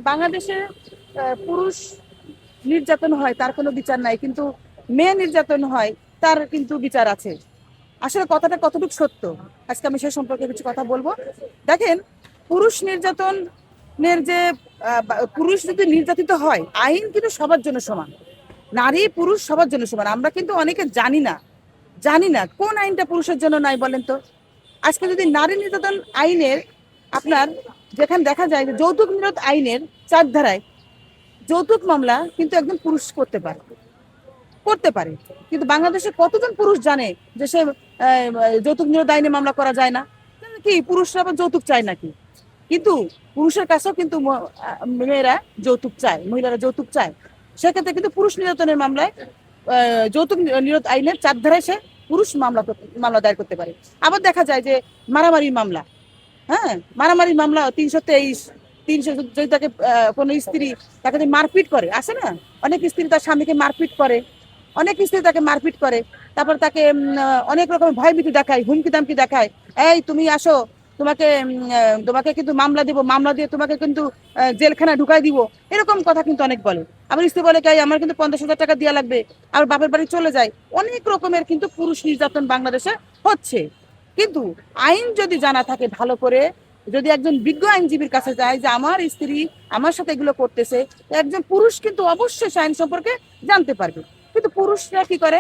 বাংলাদেশে পুরুষ নির্যাতন হয় তার কোনো বিচার নাই, কিন্তু মেয়ে নির্যাতন হয় তার কিন্তু বিচার আছে। আসলে কথাটা কতটুকু সত্য, আজকে আমি সে সম্পর্কে কিছু কথা বলবো। দেখেন, পুরুষ নির্যাতনের যে পুরুষ যদি নির্যাতিত হয়, আইন কিন্তু সবার জন্য সমান। নারী পুরুষ সবার জন্য সমান। আমরা কিন্তু অনেকে জানি না কোন আইনটা পুরুষের জন্য নাই বলেন তো। আজকে যদি নারী নির্যাতন আইনের আপনার যেখানে দেখা যায় যে যৌতুক নিরোধ আইনের 4 ধারায় যৌতুক মামলা কিন্তু একজন পুরুষ করতে পারে। কিন্তু বাংলাদেশে কতজন পুরুষ জানে যে সে যৌতুক নিরোধ আইনে মামলা করা যায় না? কি পুরুষরা আবার যৌতুক চায় নাকি? কিন্তু পুরুষের কাছেও কিন্তু মেয়েরা যৌতুক চায়, মহিলারা যৌতুক চায়। সেক্ষেত্রে কিন্তু পুরুষ নির্যাতনের মামলায় যৌতুক নিরোধ আইনের 4 ধারায় সে পুরুষ মামলা দায়ের করতে পারে। আবার দেখা যায় যে মারামারির মামলা, হ্যাঁ, মারামারির মামলা 323, 300, যদি তাকে কোনো স্ত্রী তাকে যদি মারপিট করে, আছে না, অনেক স্ত্রী তার স্বামীকে মারপিট করে, অনেক স্ত্রী তাকে মারপিট করে, তারপর তাকে অনেক রকম ভয়ভীতি দেখায়, হুমকি দামকি দেখায়, এই তুমি আসো, তোমাকে কিন্তু মামলা দিব, মামলা দিয়ে তোমাকে কিন্তু জেলখানা ঢুকাই দিব, এরকম কথা কিন্তু অনেক বলে। আবার স্ত্রী বলে কি আমার কিন্তু 50,000 টাকা দেওয়া লাগবে, আর বাপের বাড়ি চলে যায়। অনেক রকমের কিন্তু পুরুষ নির্যাতন বাংলাদেশে হচ্ছে। কিন্তু আইন যদি জানা থাকে ভালো করে, যদি একজন বিজ্ঞ আইনজীবীর কাছে যায় যে আমার স্ত্রী আমার সাথে এগুলো করতেছে, একজন পুরুষ কিন্তু অবশ্যই আইন সম্পর্কে জানতে পারবে। কিন্তু পুরুষরা কি করে,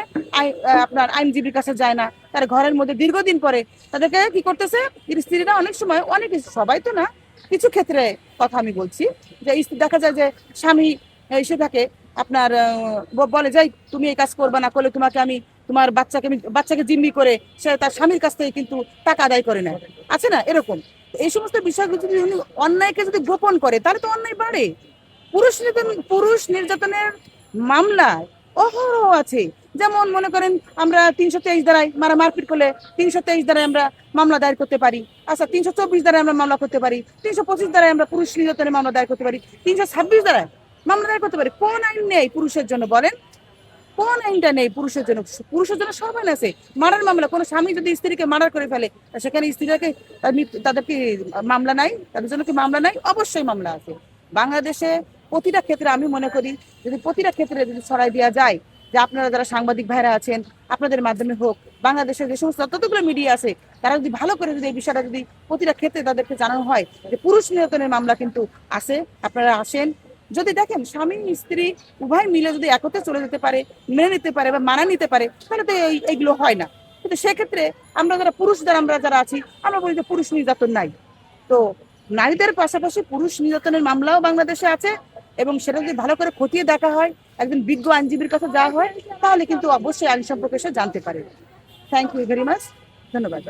আপনার আইনজীবীর কাছে যায় না, তার ঘরের মধ্যে দীর্ঘদিন পরে তাদেরকে কি করতেছে, স্ত্রীরা অনেক সময়, অনেক সবাই তো না, কিছু ক্ষেত্রে কথা আমি বলছি, যে স্ত্রী দেখা যায় যে স্বামী এসে থাকে আপনার বলে যাই তুমি এই কাজ করবে না, করলে তোমাকে আমি তোমার বাচ্চাকে জিম্মি করে সে তার স্বামীর কাছ থেকে কিন্তু টাকা আদায় করে নেয়, আছে না এরকম। এই সমস্ত বিষয়গুলো যদি উনি অন্যায়কে যদি গোপন করে তাহলে তো অন্যায় বাড়ে। পুরুষ নির্যাতনের মামলায় অহরহ আছে। যেমন মনে করেন আমরা 323 ধারায় মারপিট করলে 323 ধারায় আমরা মামলা দায়ের করতে পারি। আচ্ছা, 324 ধারায় আমরা মামলা করতে পারি, 325 ধারায় আমরা পুরুষ নির্যাতনের মামলা দায়ের করতে পারি, 326 ধারায় মামলা দায়ের করতে পারি। কোন আইন নেই পুরুষের জন্য বলেন? কোন আইনটা নেই পুরুষের জন্য? পুরুষের জন্য সব আইন আছে। মারার মামলা, কোনো স্বামী যদি স্ত্রীকে মার্ডার করে ফেলে, সেখানে স্ত্রীকে তাদের কি মামলা নাই? তাদের জন্য কি মামলা নাই? অবশ্যই মামলা আছে। বাংলাদেশে প্রতিটা ক্ষেত্রে আমি মনে করি, যদি প্রতিটা ক্ষেত্রে যদি ছড়াই দেওয়া যায়, যে আপনারা যারা সাংবাদিক ভাইরা আছেন, আপনাদের মাধ্যমে হোক, বাংলাদেশের যে সমস্ত যতগুলো মিডিয়া আছে, তারা যদি ভালো করে যদি এই বিষয়টা যদি প্রতিটা ক্ষেত্রে তাদেরকে জানানো হয় যে পুরুষ নির্যাতনের মামলা কিন্তু আছে, আপনারা আসেন। যদি দেখেন স্বামী স্ত্রী উভয় মিলে যদি একত্রে চলে যেতে পারে, মেনে নিতে পারে বা মানা নিতে পারে, তাহলে তো এইগুলো হয় না। কিন্তু সেক্ষেত্রে আমরা যারা আছি, আমরা বলি যে পুরুষ নির্যাতন নাই। তো নারীদের পাশাপাশি পুরুষ নির্যাতনের মামলাও বাংলাদেশে আছে, এবং সেটা যদি ভালো করে খতিয়ে দেখা হয়, একজন বিজ্ঞ আইনজীবীর কাছে যাওয়া হয়, তাহলে কিন্তু অবশ্যই আইন সম্পর্কে সে জানতে পারে। Thank you very much. ধন্যবাদ।